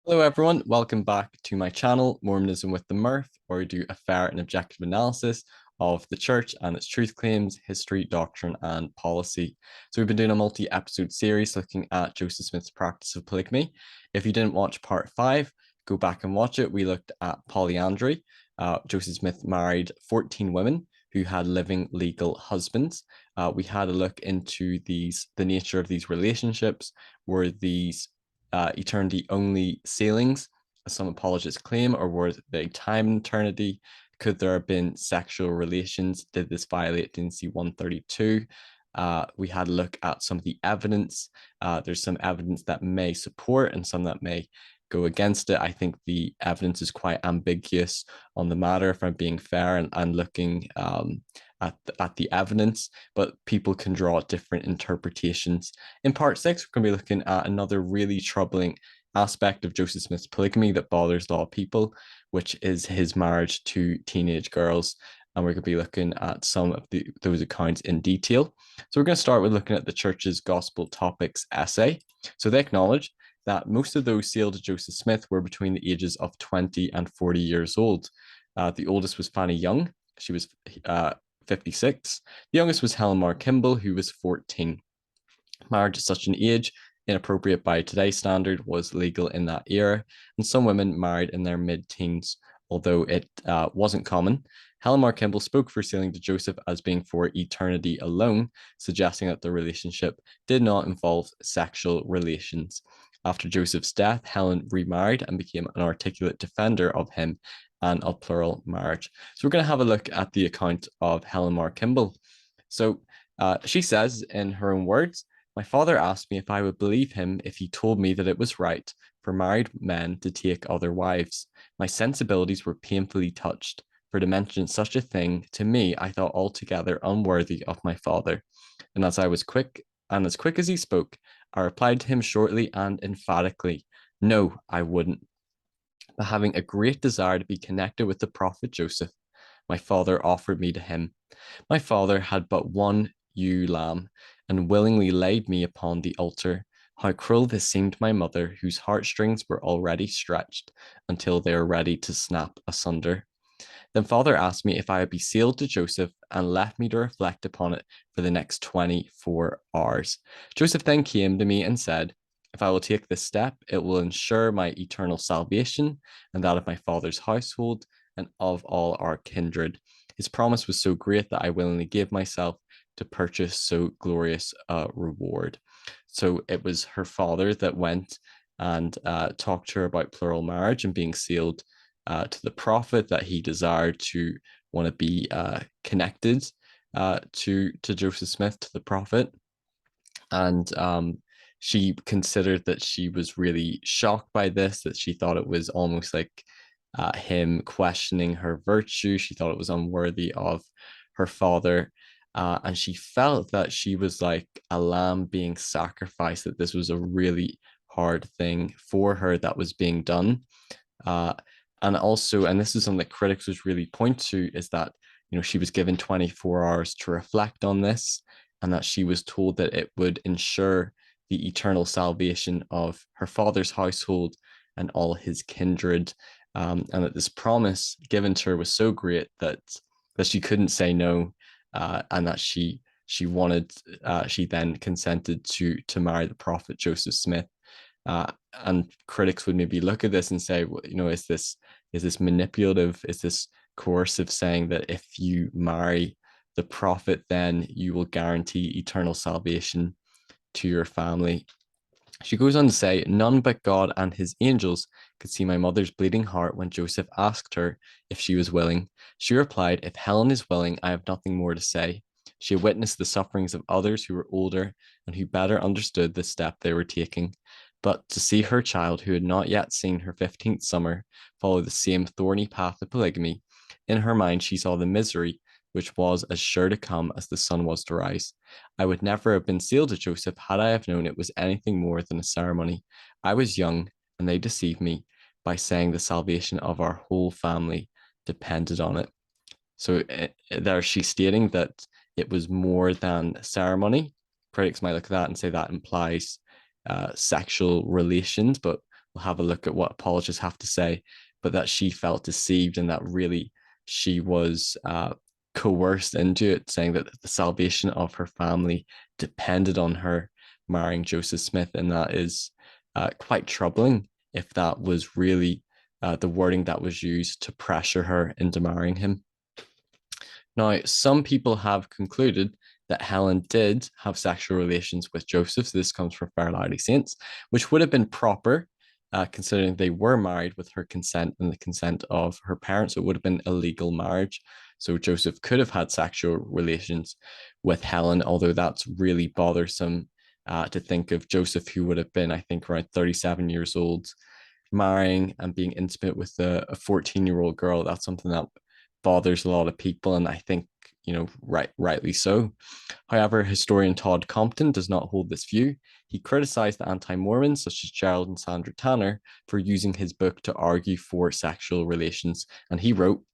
Hello, everyone. Welcome back to my channel, Mormonism with the Mirth, where we do a fair and objective analysis of the church and its truth claims, history, doctrine, and policy. So, we've been doing a multi episode series looking at Joseph Smith's practice of polygamy. If you didn't watch part 5, go back and watch it. We looked at polyandry. Joseph Smith married 14 women who had living legal husbands. We had a look into the nature of these relationships. Were these eternity only sealings, as some apologists claim, or were they time eternity? Could there have been sexual relations? Did this violate D&C 132? We had a look at some of the evidence. There's some evidence that may support and some that may go against it. I think the evidence is quite ambiguous on the matter, if I'm being fair, and looking at the evidence, but people can draw different interpretations. In part 6, we're going to be looking at another really troubling aspect of Joseph Smith's polygamy that bothers a lot of people, which is his marriage to teenage girls. And we're going to be looking at some of those accounts in detail. So we're going to start with looking at the church's gospel topics essay. So they acknowledge that most of those sealed to Joseph Smith were between the ages of 20 and 40 years old. The oldest was Fanny Young. She was 56. The youngest was Helen Mar Kimball, who was 14. Marriage at such an age, inappropriate by today's standard, was legal in that era, and some women married in their mid-teens, although it wasn't common. Helen Mar Kimball spoke for sealing to Joseph as being for eternity alone, suggesting that the relationship did not involve sexual relations. After Joseph's death, Helen remarried and became an articulate defender of him and of plural marriage. So we're going to have a look at the account of Helen Mar Kimball. So she says in her own words, "My father asked me if I would believe him if he told me that it was right for married men to take other wives. My sensibilities were painfully touched. For to mention such a thing to me, I thought altogether unworthy of my father. And as quick as he spoke, I replied to him shortly and emphatically, no, I wouldn't. But having a great desire to be connected with the prophet Joseph, my father offered me to him. My father had but one ewe lamb, and willingly laid me upon the altar. How cruel this seemed to my mother, whose heartstrings were already stretched until they were ready to snap asunder. Then father asked me if I would be sealed to Joseph and left me to reflect upon it for the next 24 hours. Joseph then came to me and said, if I will take this step, it will ensure my eternal salvation and that of my father's household and of all our kindred. His promise was so great that I willingly gave myself to purchase so glorious a reward." So it was her father that went and talked to her about plural marriage and being sealed to the prophet, that he desired to want to be connected to Joseph Smith, to the prophet. And she considered that she was really shocked by this, that she thought it was almost like him questioning her virtue. She thought it was unworthy of her father. And she felt that she was like a lamb being sacrificed, that this was a really hard thing for her that was being done. Uh, and also, and this is something that critics was really point to, is that, you know, she was given 24 hours to reflect on this, and that she was told that it would ensure the eternal salvation of her father's household and all his kindred, and that this promise given to her was so great that she couldn't say no, and that she then consented to marry the prophet Joseph Smith. And critics would maybe look at this and say, well, you know, is this manipulative? Is this coercive, saying that if you marry the prophet, then you will guarantee eternal salvation to your family? She goes on to say, none but God and his angels could see my mother's bleeding heart when Joseph asked her if she was willing. She replied, if Helen is willing, I have nothing more to say. She had witnessed the sufferings of others who were older and who better understood the step they were taking. But to see her child, who had not yet seen her 15th summer, follow the same thorny path of polygamy, in her mind she saw the misery which was as sure to come as the sun was to rise. I would never have been sealed to Joseph had I have known it was anything more than a ceremony. I was young, and they deceived me by saying the salvation of our whole family depended on it. So there she's stating that it was more than ceremony. Critics might look at that and say that implies sexual relations, but we'll have a look at what apologists have to say, but that she felt deceived and that really she was coerced into it, saying that the salvation of her family depended on her marrying Joseph Smith. And that is quite troubling if that was really the wording that was used to pressure her into marrying him. Now, some people have concluded that Helen did have sexual relations with Joseph. So this comes from Fair Latter-day Saints, which would have been proper, considering they were married with her consent and the consent of her parents. It would have been a legal marriage. So Joseph could have had sexual relations with Helen, although that's really bothersome to think of Joseph, who would have been, I think, around 37 years old, marrying and being intimate with a 14-year-old girl. That's something that bothers a lot of people, and I think, rightly so. However, historian Todd Compton does not hold this view. He criticized the anti-Mormons, such as Gerald and Sandra Tanner, for using his book to argue for sexual relations, and he wrote,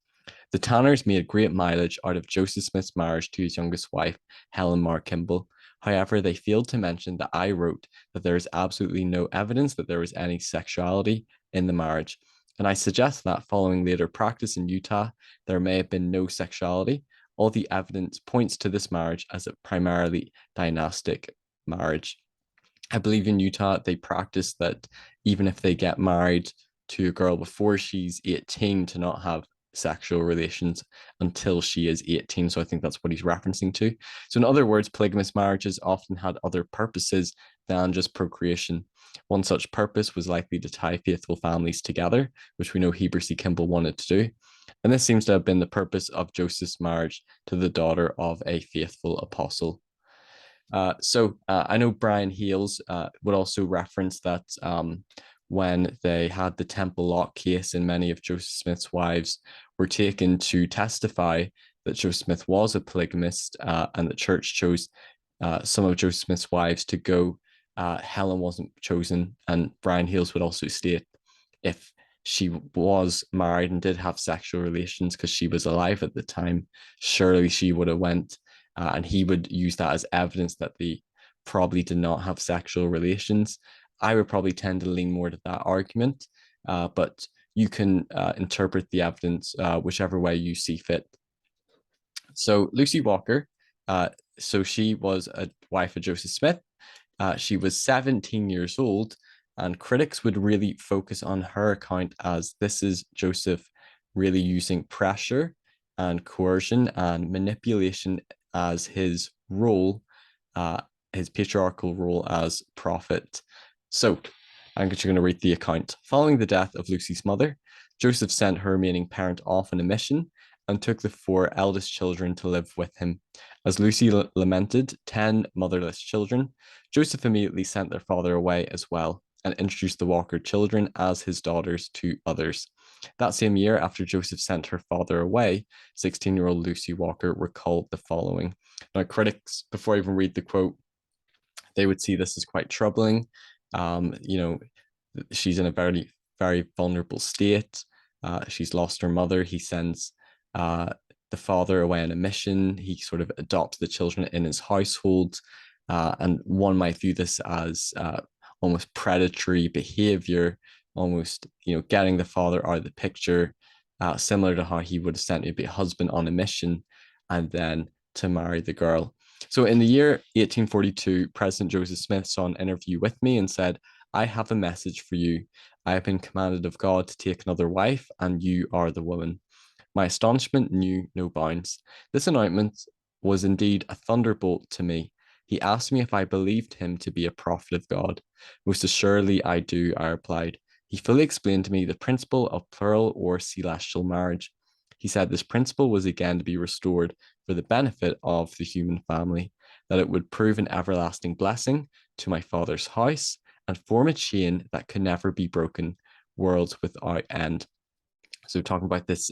"The Tanners made great mileage out of Joseph Smith's marriage to his youngest wife, Helen Mar Kimball. However, they failed to mention that I wrote that there is absolutely no evidence that there was any sexuality in the marriage. And I suggest that following later practice in Utah, there may have been no sexuality. All the evidence points to this marriage as a primarily dynastic marriage." I believe in Utah, they practice that even if they get married to a girl before she's 18, to not have sexual relations until she is 18. So I think that's what he's referencing to. So in other words, polygamous marriages often had other purposes than just procreation. One such purpose was likely to tie faithful families together, which we know Heber C. Kimball wanted to do. And this seems to have been the purpose of Joseph's marriage to the daughter of a faithful apostle. I know Brian Hales would also reference that when they had the Temple Lock case and many of Joseph Smith's wives were taken to testify that Joseph Smith was a polygamist, and the church chose some of Joseph Smith's wives to go. Helen wasn't chosen, and Brian Hales would also state if she was married and did have sexual relations because she was alive at the time, surely she would have went, and he would use that as evidence that they probably did not have sexual relations. I would probably tend to lean more to that argument, but you can interpret the evidence whichever way you see fit. So Lucy Walker, so she was a wife of Joseph Smith. She was 17 years old, and critics would really focus on her account as this is Joseph really using pressure and coercion and manipulation as his role, his patriarchal role as prophet. So I'm just going to read the account. Following the death of Lucy's mother, Joseph sent her remaining parent off on a mission and took the 4 eldest children to live with him. As Lucy lamented 10 motherless children, Joseph immediately sent their father away as well and introduced the Walker children as his daughters to others. That same year, after Joseph sent her father away, 16-year-old Lucy Walker recalled the following. Now, critics, before I even read the quote, they would see this as quite troubling. She's in a very, very vulnerable state. She's lost her mother. He sends the father away on a mission. He sort of adopts the children in his household. And one might view this as almost predatory behavior, almost, getting the father out of the picture, similar to how he would have sent a husband on a mission and then to marry the girl. So in the year 1842, President Joseph Smith saw an interview with me and said, "I have a message for you. I have been commanded of God to take another wife, and you are the woman." My astonishment knew no bounds. This announcement was indeed a thunderbolt to me. He asked me if I believed him to be a prophet of God. "Most assuredly I do," I replied. He fully explained to me the principle of plural or celestial marriage. He said this principle was again to be restored for the benefit of the human family, that it would prove an everlasting blessing to my father's house and form a chain that could never be broken, worlds without end. So talking about this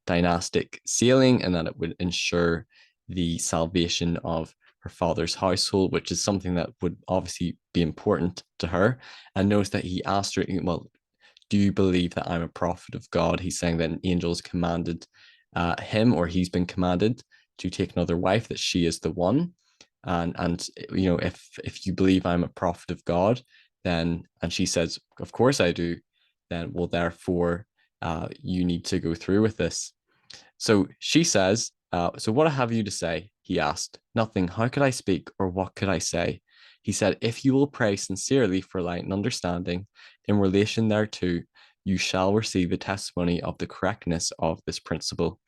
dynastic sealing, and that it would ensure the salvation of her father's household, which is something that would obviously be important to her. And notice that he asked her, well, do you believe that I'm a prophet of God? He's saying that an angel has commanded him, or he's been commanded to take another wife, that she is the one. And if you believe I'm a prophet of God, then, and she says, of course I do, then, well, therefore, you need to go through with this. So she says, so what have you to say? He asked. Nothing. How could I speak, or what could I say? He said, if you will pray sincerely for light and understanding in relation thereto, you shall receive a testimony of the correctness of this principle.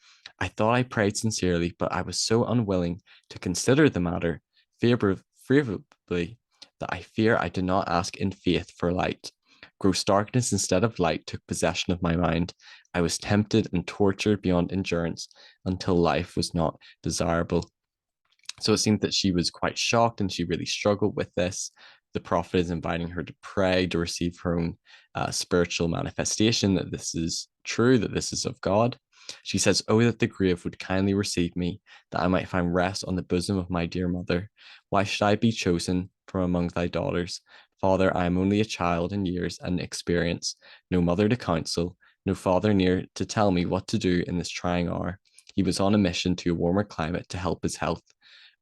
I thought I prayed sincerely, but I was so unwilling to consider the matter favorably that I fear I did not ask in faith for light. Gross darkness instead of light took possession of my mind. I was tempted and tortured beyond endurance until life was not desirable. So it seemed that she was quite shocked and she really struggled with this. The prophet is inviting her to pray, to receive her own spiritual manifestation that this is true, that this is of God. She says, oh, that the grave would kindly receive me, that I might find rest on the bosom of my dear mother. Why should I be chosen from among thy daughters? Father, I am only a child in years and experience, no mother to counsel, no father near to tell me what to do in this trying hour. He was on a mission to a warmer climate to help his health.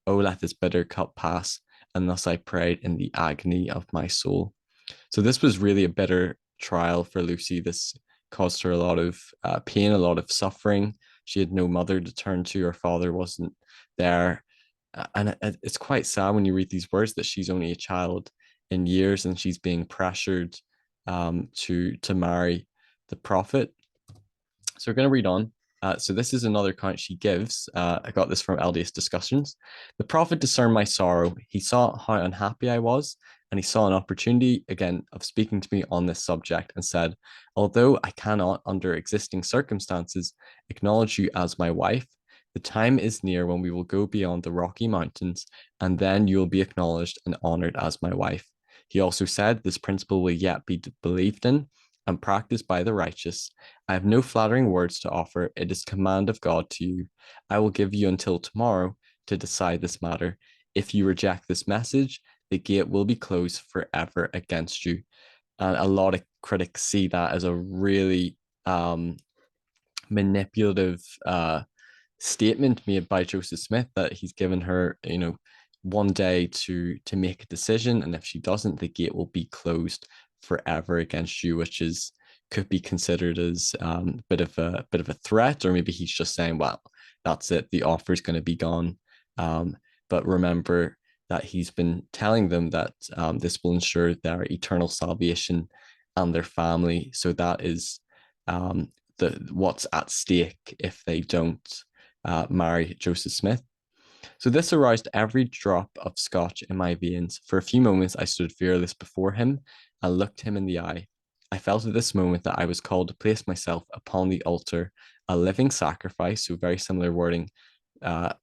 Oh, let this bitter cup pass. And thus I prayed in the agony of my soul. So this was really a bitter trial for Lucy. This caused her a lot of pain, a lot of suffering. She had no mother to turn to. Her father wasn't there. And it's quite sad when you read these words that she's only a child in years and she's being pressured to marry the prophet. So we're going to read on. So this is another account she gives. I got this from LDS Discussions. The prophet discerned my sorrow. He saw how unhappy I was, and he saw an opportunity again of speaking to me on this subject and said, although I cannot, under existing circumstances, acknowledge you as my wife, the time is near when we will go beyond the Rocky Mountains, and then you will be acknowledged and honored as my wife. He also said this principle will yet be believed in and practiced by the righteous. I have no flattering words to offer. It is command of God to you. I will give you until tomorrow to decide this matter. If you reject this message, the gate will be closed forever against you. And a lot of critics see that as a really manipulative statement made by Joseph Smith, that he's given her, one day to make a decision, and if she doesn't, the gate will be closed forever against you, which is could be considered as a bit of a threat, or maybe he's just saying, well, that's it, the offer is going to be gone. But remember that he's been telling them that this will ensure their eternal salvation and their family. So that is what's at stake if they don't marry Joseph Smith. So this aroused every drop of scotch in my veins. For a few moments, I stood fearless before him and looked him in the eye. I felt at this moment that I was called to place myself upon the altar, a living sacrifice, so very similar wording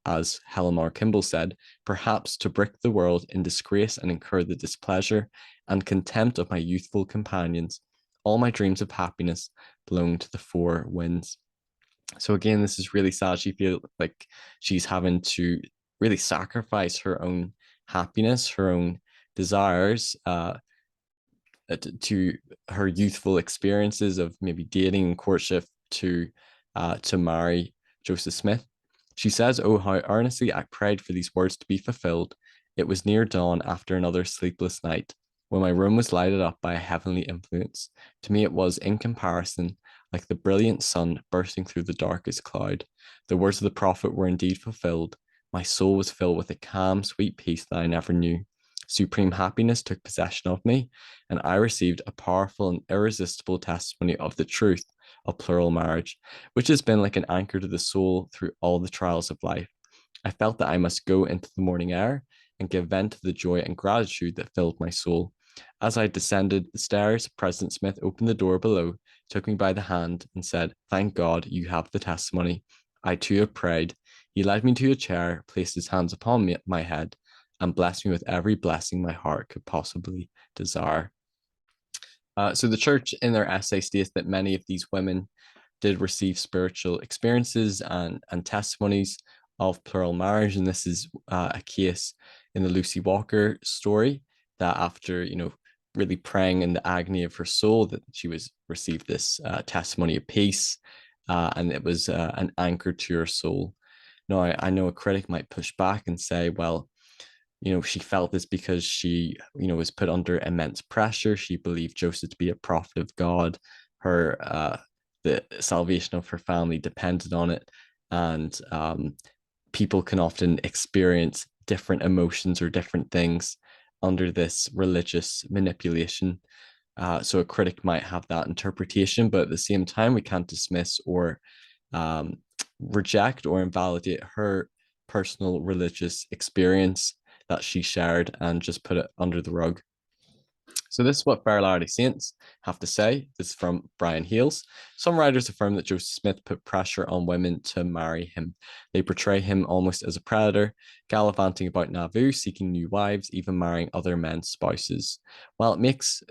as Helen Mar Kimball said, perhaps to brick the world in disgrace and incur the displeasure and contempt of my youthful companions. All my dreams of happiness blown to the four winds. So again, this is really sad. She feels like she's having to really sacrifice her own happiness, her own desires, to her youthful experiences of maybe dating and courtship to marry Joseph Smith. She says, oh, how earnestly I prayed for these words to be fulfilled. It was near dawn after another sleepless night, when my room was lighted up by a heavenly influence. To me, it was, in comparison, like the brilliant sun bursting through the darkest cloud. The words of the prophet were indeed fulfilled. My soul was filled with a calm, sweet peace that I never knew. Supreme happiness took possession of me, and I received a powerful and irresistible testimony of the truth of plural marriage, which has been like an anchor to the soul through all the trials of life. I felt that I must go into the morning air and give vent to the joy and gratitude that filled my soul. As I descended the stairs, President Smith opened the door below, took me by the hand, and said, thank God you have the testimony. I too have prayed. He led me to a chair, placed his hands upon my head, and blessed me with every blessing my heart could possibly desire. So the church in their essay states that many of these women did receive spiritual experiences and testimonies of plural marriage. And this is a case in the Lucy Walker story, that after, really praying in the agony of her soul, that she received this testimony of peace, and it was an anchor to her soul. Now, I know a critic might push back and say, well, She felt this because she, was put under immense pressure. She believed Joseph to be a prophet of God. The salvation of her family depended on it. And people can often experience different emotions or different things under this religious manipulation. So a critic might have that interpretation, but at the same time, we can't dismiss or um, reject or invalidate her personal religious experience that she shared and just put it under the rug. So this is what Fair Latter-day Saints have to say. This is from Brian Hales. Some writers affirm that Joseph Smith put pressure on women to marry him. They portray him almost as a predator, gallivanting about Nauvoo, seeking new wives, even marrying other men's spouses. While it makes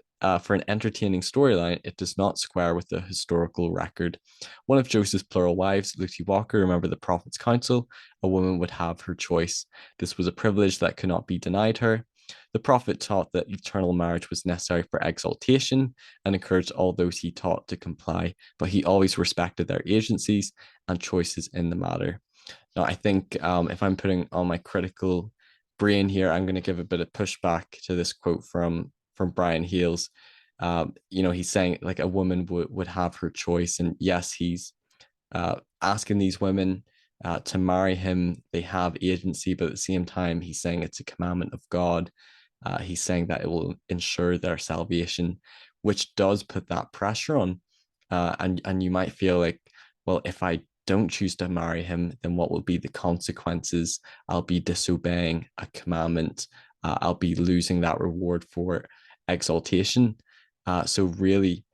for an entertaining storyline, it does not square with the historical record. One of Joseph's plural wives, Lucy Walker, remember the Prophet's counsel, a woman would have her choice. This was a privilege that could not be denied her. The prophet taught that eternal marriage was necessary for exaltation and encouraged all those he taught to comply, but he always respected their agencies and choices in the matter. Now, I think if I'm putting on my critical brain here, I'm going to give a bit of pushback to this quote from Brian Hales. He's saying like a woman would have her choice, and yes, he's asking these women to marry him. They have agency, but at the same time, he's saying it's a commandment of God. He's saying that it will ensure their salvation, which does put that pressure on. And you might feel like, well, if I don't choose to marry him, then what will be the consequences? I'll be disobeying a commandment. I'll be losing that reward for exaltation. So really,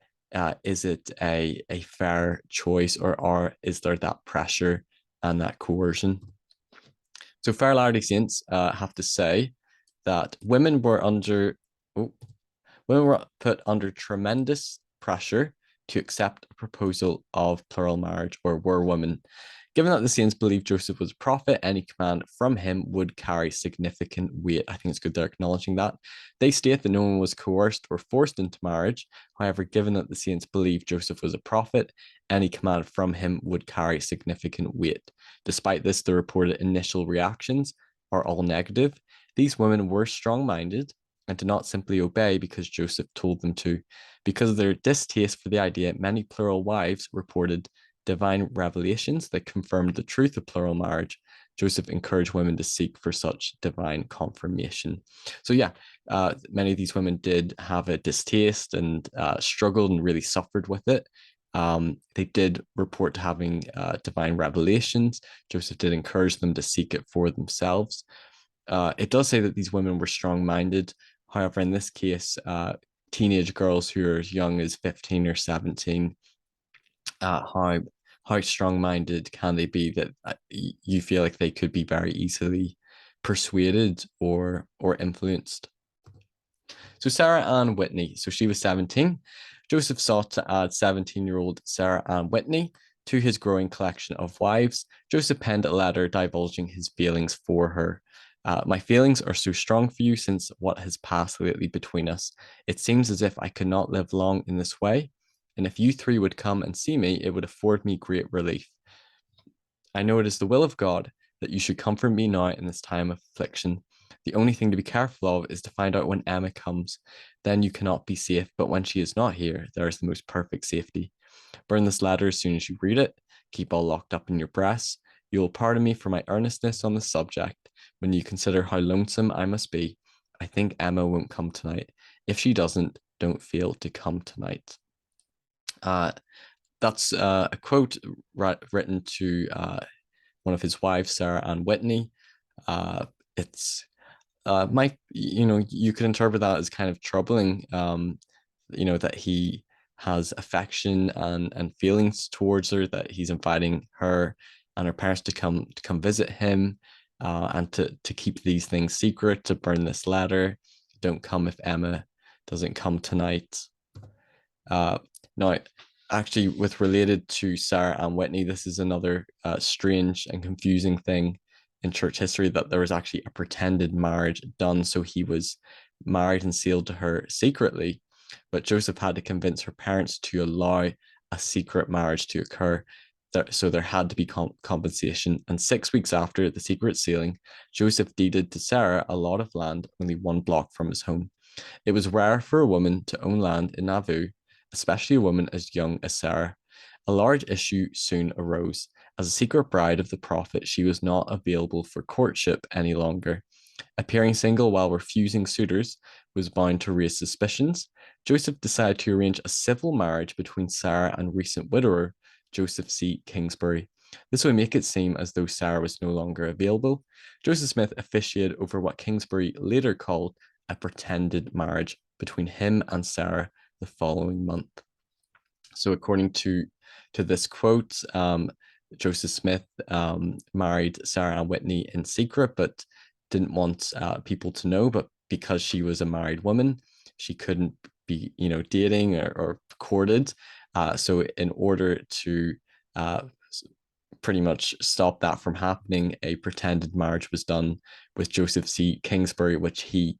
is it a fair choice, or is there that pressure and that coercion? So Fair Latter-day Saints have to say that women were put under tremendous pressure to accept a proposal of plural marriage, or were women. Given that the Saints believed Joseph was a prophet, any command from him would carry significant weight. I think it's good they're acknowledging that. They state that no one was coerced or forced into marriage. However, given that the Saints believed Joseph was a prophet, any command from him would carry significant weight. Despite this, the reported initial reactions are all negative. These women were strong-minded and did not simply obey because Joseph told them to. Because of their distaste for the idea, many plural wives reported divine revelations that confirmed the truth of plural marriage. Joseph encouraged women to seek for such divine confirmation. So yeah, many of these women did have a distaste and struggled and really suffered with it. They did report to having divine revelations. Joseph did encourage them to seek it for themselves. It does say that these women were strong-minded. However, in this case, teenage girls who are as young as 15 or 17, how strong-minded can they be that you feel like they could be very easily persuaded or influenced? So Sarah Ann Whitney, so she was 17. Joseph sought to add 17-year-old Sarah Ann Whitney to his growing collection of wives. Joseph penned a letter divulging his feelings for her. My feelings are so strong for you since what has passed lately between us. It seems as if I could not live long in this way, and if you three would come and see me, it would afford me great relief. I know it is the will of God that you should comfort me now in this time of affliction. The only thing to be careful of is to find out when Emma comes. Then you cannot be safe, but when she is not here, there is the most perfect safety. Burn this letter as soon as you read it. Keep all locked up in your breasts. You will pardon me for my earnestness on the subject. When you consider how lonesome I must be, I think Emma won't come tonight. If she doesn't, don't fail to come tonight. That's a quote written to one of his wives, Sarah Ann Whitney. It's you could interpret that as kind of troubling. That he has affection and feelings towards her, that he's inviting her and her parents to come visit him, and to keep these things secret, to burn this letter. Don't come if Emma doesn't come tonight. Now, actually, with related to Sarah Ann Whitney, this is another strange and confusing thing in church history, that there was actually a pretended marriage done. So he was married and sealed to her secretly, but Joseph had to convince her parents to allow a secret marriage to occur. so there had to be compensation. And 6 weeks after the secret sealing, Joseph deeded to Sarah a lot of land only 1 block from his home. It was rare for a woman to own land in Nauvoo, especially a woman as young as Sarah. A large issue soon arose. As a secret bride of the prophet, she was not available for courtship any longer. Appearing single while refusing suitors was bound to raise suspicions. Joseph decided to arrange a civil marriage between Sarah and recent widower Joseph C. Kingsbury. This would make it seem as though Sarah was no longer available. Joseph Smith officiated over what Kingsbury later called a pretended marriage between him and Sarah the following month. So, according to this quote, Joseph Smith married Sarah Ann Whitney in secret, but didn't want people to know. But because she was a married woman, she couldn't be, dating or courted. So, in order to pretty much stop that from happening, a pretended marriage was done with Joseph C. Kingsbury, which he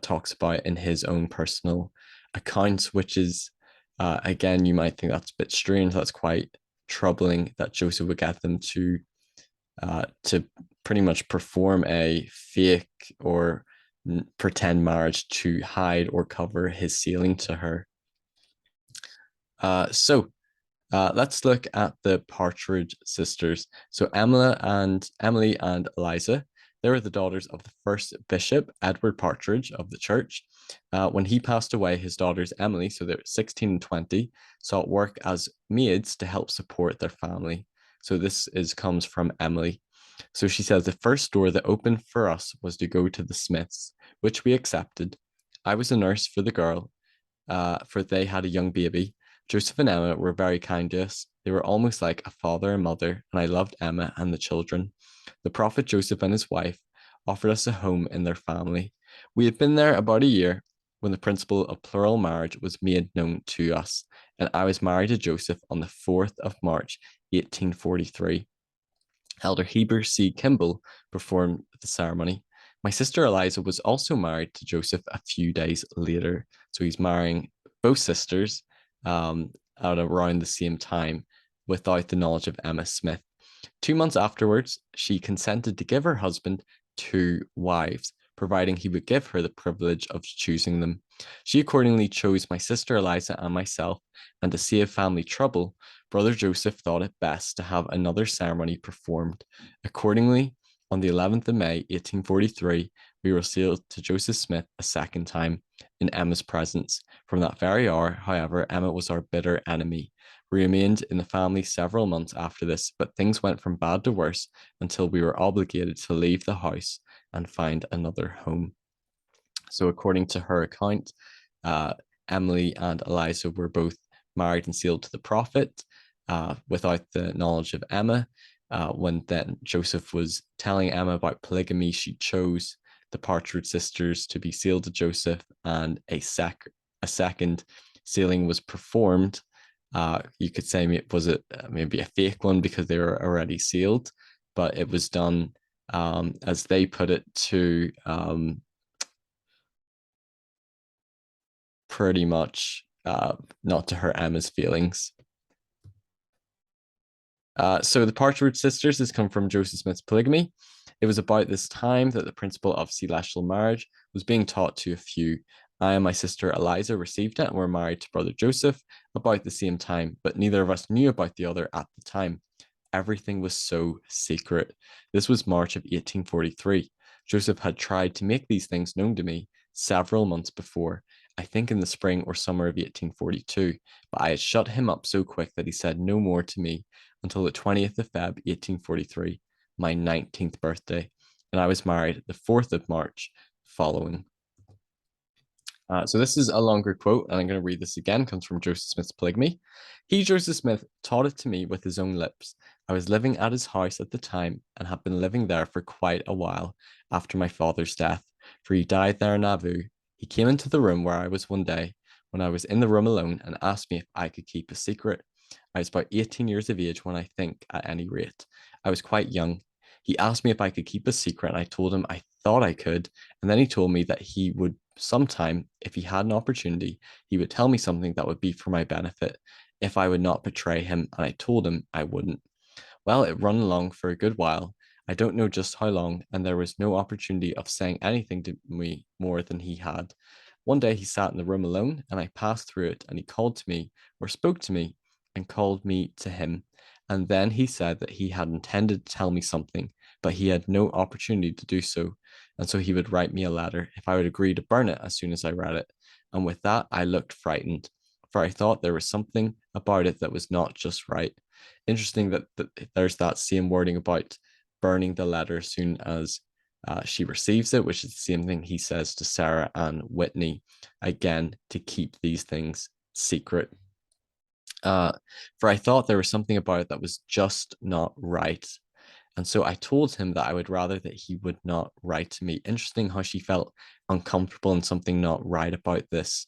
talks about in his own personal accounts, which is, again, you might think that's a bit strange. That's quite troubling that Joseph would get them to pretty much perform a fake or pretend marriage to hide or cover his sealing to her. So let's look at the Partridge sisters. So Emily and Eliza, they were the daughters of the first bishop, Edward Partridge of the church. When he passed away, his daughters Emily, so they're 16 and 20, sought work as maids to help support their family. So this comes from Emily. So she says, the first door that opened for us was to go to the Smiths, which we accepted. I was a nurse for the girl, for they had a young baby. Joseph and Emma were very kind to us. They were almost like a father and mother, and I loved Emma and the children. The prophet Joseph and his wife offered us a home in their family. We had been there about a year when the principle of plural marriage was made known to us, and I was married to Joseph on the 4th of March, 1843. Elder Heber C. Kimball performed the ceremony. My sister Eliza was also married to Joseph a few days later. So he's marrying both sisters at around the same time without the knowledge of Emma Smith. 2 months afterwards, she consented to give her husband 2 wives, providing he would give her the privilege of choosing them. She accordingly chose my sister Eliza and myself, and to save family trouble, Brother Joseph thought it best to have another ceremony performed. Accordingly, on the 11th of May, 1843, we were sealed to Joseph Smith a second time in Emma's presence. From that very hour, however, Emma was our bitter enemy. We remained in the family several months after this, but things went from bad to worse until we were obligated to leave the house and find another home. So according to her account, Emily and Eliza were both married and sealed to the prophet without the knowledge of Emma. When then Joseph was telling Emma about polygamy, she chose the Partridge sisters to be sealed to Joseph, and a second sealing was performed. You could say maybe a fake one because they were already sealed, but it was done, as they put it, to pretty much not to hurt Emma's feelings. So the Partridge Sisters has come from Joseph Smith's Polygamy. It was about this time that the principle of celestial marriage was being taught to a few. I and my sister Eliza received it and were married to Brother Joseph about the same time, but neither of us knew about the other at the time. Everything was so secret. This was March of 1843. Joseph had tried to make these things known to me several months before, I think in the spring or summer of 1842, but I had shut him up so quick that he said no more to me until the 20th of Feb, 1843, my 19th birthday, and I was married the 4th of March following. So this is a longer quote, and I'm going to read this again. It comes from Joseph Smith's Polygamy. He, Joseph Smith, taught it to me with his own lips. I was living at his house at the time and had been living there for quite a while after my father's death, for he died there in Nauvoo. He came into the room where I was one day when I was in the room alone and asked me if I could keep a secret. I was about 18 years of age when I think, at any rate. I was quite young. He asked me if I could keep a secret, and I told him I thought I could, and then he told me that he would sometime, if he had an opportunity, he would tell me something that would be for my benefit. if I would not betray him, and I told him I wouldn't. Well, it run along for a good while. I don't know just how long, and there was no opportunity of saying anything to me more than he had. One day he sat in the room alone, and I passed through it, and he called to me, or spoke to me, and called me to him. And then he said that he had intended to tell me something, but he had no opportunity to do so. And so he would write me a letter if I would agree to burn it as soon as I read it. And with that, I looked frightened, for I thought there was something about it that was not just right. Interesting that there's that same wording about burning the letter as soon as she receives it, which is the same thing he says to Sarah and Whitney, again, to keep these things secret. For I thought there was something about it that was just not right. And so I told him that I would rather that he would not write to me. Interesting how she felt uncomfortable and something not right about this.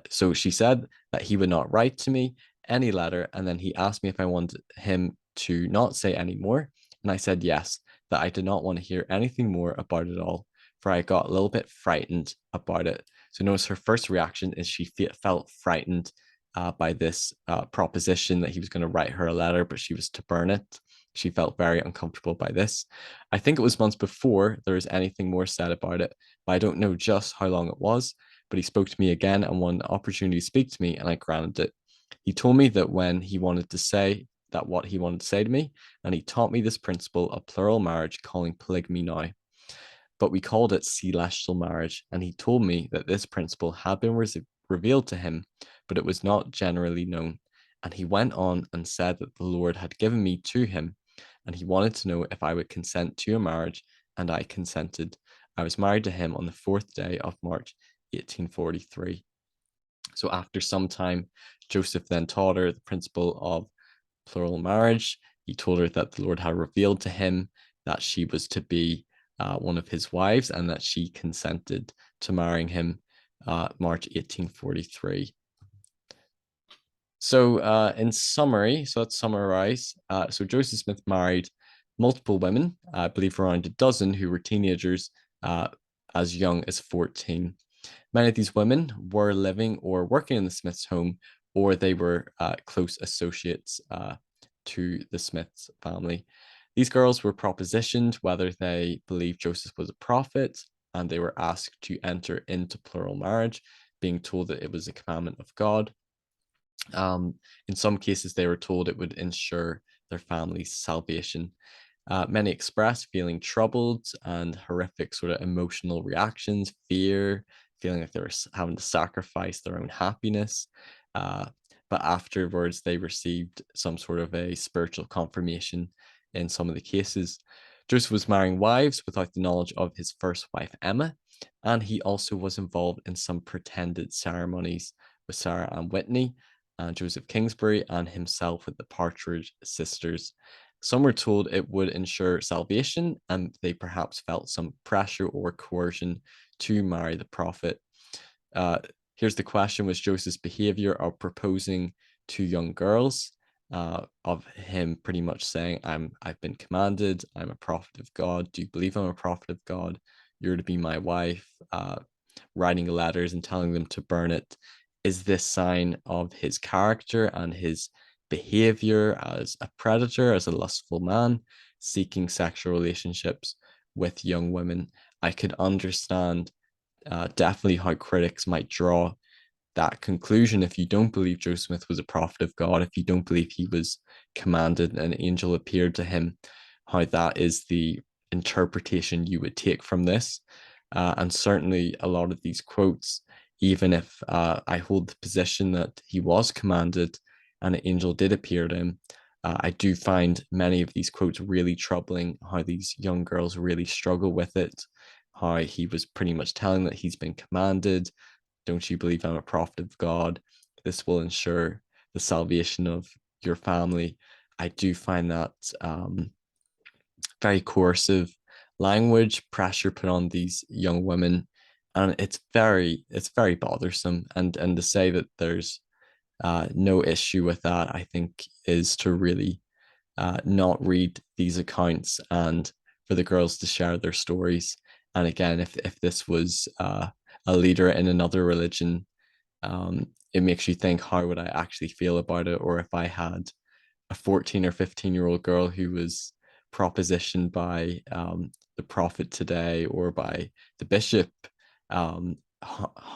So she said that he would not write to me any letter, and then he asked me if I wanted him to not say any more, and I said yes, that I did not want to hear anything more about it all, for I got a little bit frightened about it. So notice her first reaction is she felt frightened by this proposition that he was going to write her a letter, but she was to burn it. She felt very uncomfortable by this. I think it was months before there was anything more said about it, but I don't know just how long it was. But he spoke to me again and wanted the opportunity to speak to me, and I granted it. He told me that when he wanted to say that what he wanted to say to me, and he taught me this principle of plural marriage, calling polygamy now. But we called it celestial marriage, and he told me that this principle had been revealed to him, but it was not generally known. And he went on and said that the Lord had given me to him, and he wanted to know if I would consent to a marriage, and I consented. I was married to him on the 4th day of March, 1843. So after some time, Joseph then taught her the principle of plural marriage. He told her that the Lord had revealed to him that she was to be one of his wives, and that she consented to marrying him March 1843. So in summary, so let's summarize. So Joseph Smith married multiple women, I believe around a dozen, who were teenagers as young as 14. Many of these women were living or working in the Smiths' home, or they were close associates to the Smiths family. These girls were propositioned whether they believed Joseph was a prophet, and they were asked to enter into plural marriage, being told that it was a commandment of God. In some cases, they were told it would ensure their family's salvation. Many expressed feeling troubled and horrific sort of emotional reactions, fear, feeling like they were having to sacrifice their own happiness. But afterwards, they received some sort of a spiritual confirmation in some of the cases. Joseph was marrying wives without the knowledge of his first wife, Emma, and he also was involved in some pretended ceremonies with Sarah and Whitney, and Joseph Kingsbury, and himself with the Partridge Sisters. Some were told it would ensure salvation, and they perhaps felt some pressure or coercion to marry the prophet. Here's the question: was Joseph's behavior of proposing to young girls, of him pretty much saying, I've been commanded, I'm a prophet of God, do you believe I'm a prophet of God, you're to be my wife, writing letters and telling them to burn it, is this sign of his character and his behavior as a predator, as a lustful man, seeking sexual relationships with young women? I could understand definitely how critics might draw that conclusion if you don't believe Joseph Smith was a prophet of God, if you don't believe he was commanded, an angel appeared to him, how that is the interpretation you would take from this. And certainly a lot of these quotes, even if I hold the position that he was commanded and an angel did appear to him, I do find many of these quotes really troubling, how these young girls really struggle with it, how he was pretty much telling that he's been commanded. Don't you believe I'm a prophet of God? This will ensure the salvation of your family. I do find that very coercive language, pressure put on these young women, and it's very bothersome. And to say that there's no issue with that, I think, is to really not read these accounts and for the girls to share their stories. And again, if this was a leader in another religion, it makes you think, how would I actually feel about it? Or if I had a 14 or 15-year-old girl who was propositioned by the prophet today or by the bishop, how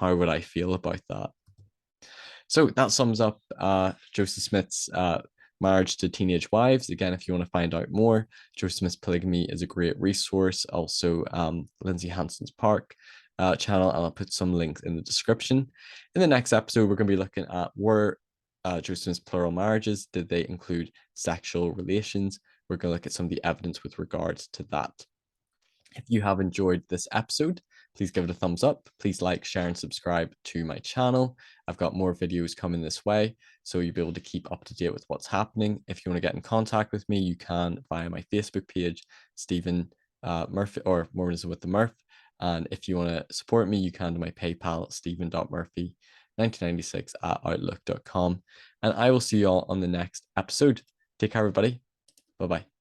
would I feel about that? So that sums up Joseph Smith's marriage to teenage wives. Again, if you want to find out more, Joseph Smith's Polygamy is a great resource. Also, Lindsay Hanson's Park channel, and I'll put some links in the description. In the next episode, we're going to be looking at, were Joseph Smith's plural marriages, did they include sexual relations? We're going to look at some of the evidence with regards to that. If you have enjoyed this episode, please give it a thumbs up. Please like, share, and subscribe to my channel. I've got more videos coming this way, so you'll be able to keep up to date with what's happening. If you want to get in contact with me, you can via my Facebook page, Stephen Murphy, or Mormonism with the Murph. And if you want to support me, you can to my PayPal, stephen.murphy1996 @outlook.com. And I will see you all on the next episode. Take care, everybody. Bye-bye.